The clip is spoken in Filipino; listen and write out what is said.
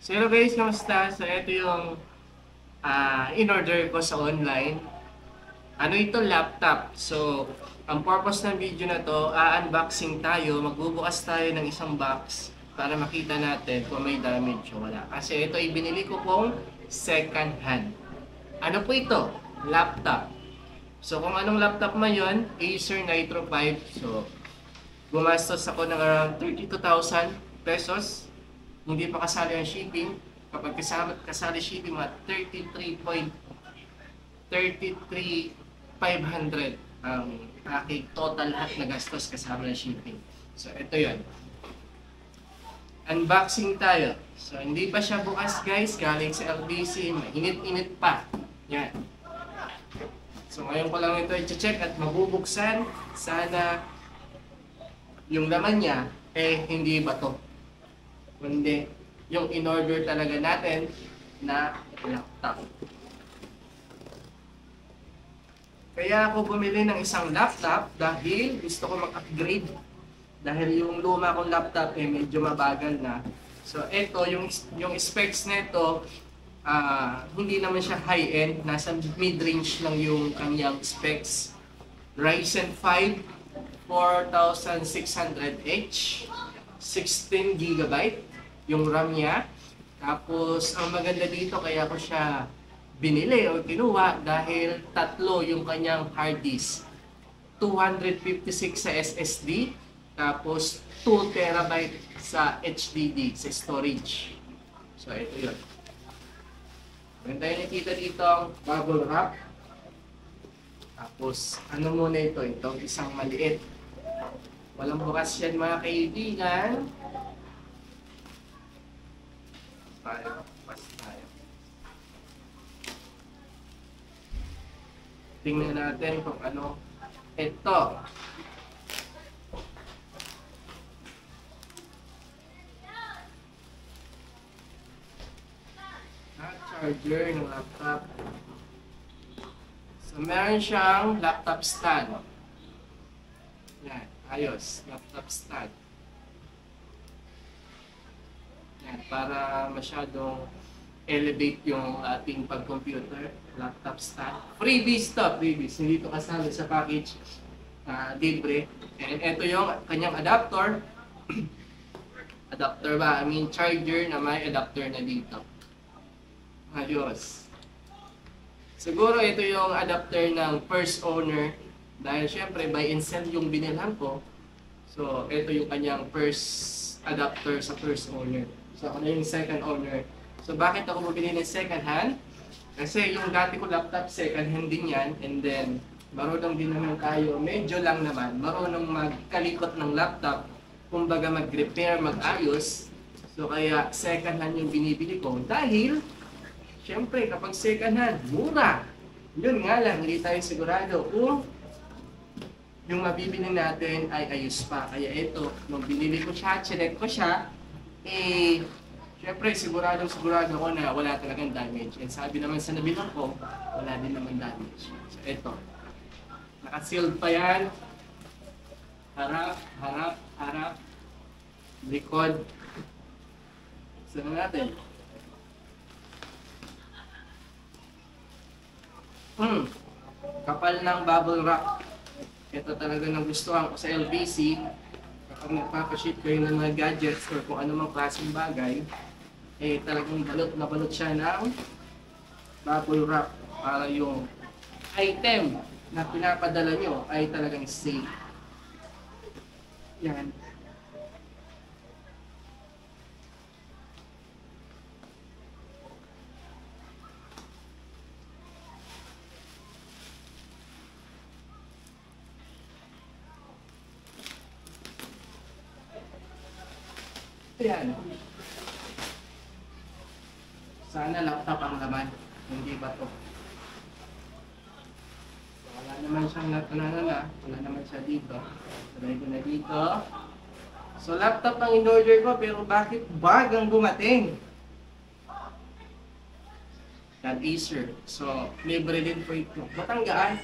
So hello guys, kamusta? So ito yung in-order ko sa online. Ano ito? Laptop. So, ang purpose ng video na to, unboxing tayo, magbubukas tayo ng isang box para makita natin kung may damage o wala. Kasi ito ay binili ko pong second hand. Ano po ito? Laptop. So kung anong laptop man yun, Acer Nitro 5. So, gumastos ako ng around 32,000 pesos. Hindi pa kasali ang shipping. Kapag kasali shipping, mga 33,500 ang aking total lahat na gastos kasama ng shipping. So, ito yon. Unboxing tayo. So, hindi pa siya bukas guys. Galing sa LBC. Mainit-init pa. Yan. So, ngayon ko lang ito i-check at mabubuksan. Sana yung laman niya, hindi ba to? Kundi yung in-order talaga natin na laptop. Kaya ako bumili ng isang laptop dahil gusto ko mag-upgrade. Dahil yung luma kong laptop medyo mabagal na. So ito, yung specs nito, hindi naman siya high-end. Nasa mid-range lang yung kanyang specs. Ryzen 5 4600H, 16 GB yung RAM niya. Tapos, ang maganda dito, kaya ko siya binili o kinuha dahil tatlo yung kanyang hard disk. 256 sa SSD, tapos 2 TB sa HDD, sa storage. So, ito yun. Maganda yung nakita dito ang bubble wrap. Tapos, ano muna ito? Itong isang maliit. Walang bukas yan mga kaibigan. Pas tayo. Tingnan natin kung ano. Ito. Charger ng laptop. So, meron siyang laptop stand. Yan. Ayos. Laptop stand. Yan, para masyadong elevate yung ating pag-computer, laptop stand. Freebies to, freebies. Hindi ito kasama sa package. Libre. And ito yung kanyang adapter. Adapter ba? I mean charger na may adapter na dito. Ayos. Siguro ito yung adapter ng first owner. Dahil syempre buy and sell yung binilhan ko. So ito yung kanyang first adapter sa first owner. So, ako na yung second owner. So, bakit ako mabili ng second hand? Kasi yung dati ko laptop, second hand din yan. And then, marunong din naman tayo, medyo lang naman, marunong magkalikot ng laptop. Kumbaga mag-repair, mag-ayos. So, kaya second hand yung binibili ko. Dahil, syempre, kapag second hand, mura. Yun nga lang, hindi tayo sigurado kung yung mabibili natin ay ayos pa. Kaya ito, nung binili ko siya, chinek ko siya, syempre sigurado ako na wala talagang damage. And sabi naman sa nabilang ko, wala din naman damage. So ito, naka-sealed pa yan. Harap, harap, harap, likod. Saan natin? Kapal ng bubble wrap. Ito talaga nagustuhan ko sa LBC. Kapag nagpapaship kayo ng mga gadgets or kung anumang klaseng bagay, talagang balot na balot siya ng bubble wrap para yung item na pinapadala nyo ay talagang safe. Yan. Yan. Sana laptop ang laman, hindi ba to? So, wala naman siyang natunana, wala naman siya dito. Sabay ko na dito. So laptop ang in-order ko, pero bakit bagang dumating? That Acer. So libre din po ito. Batanggaan.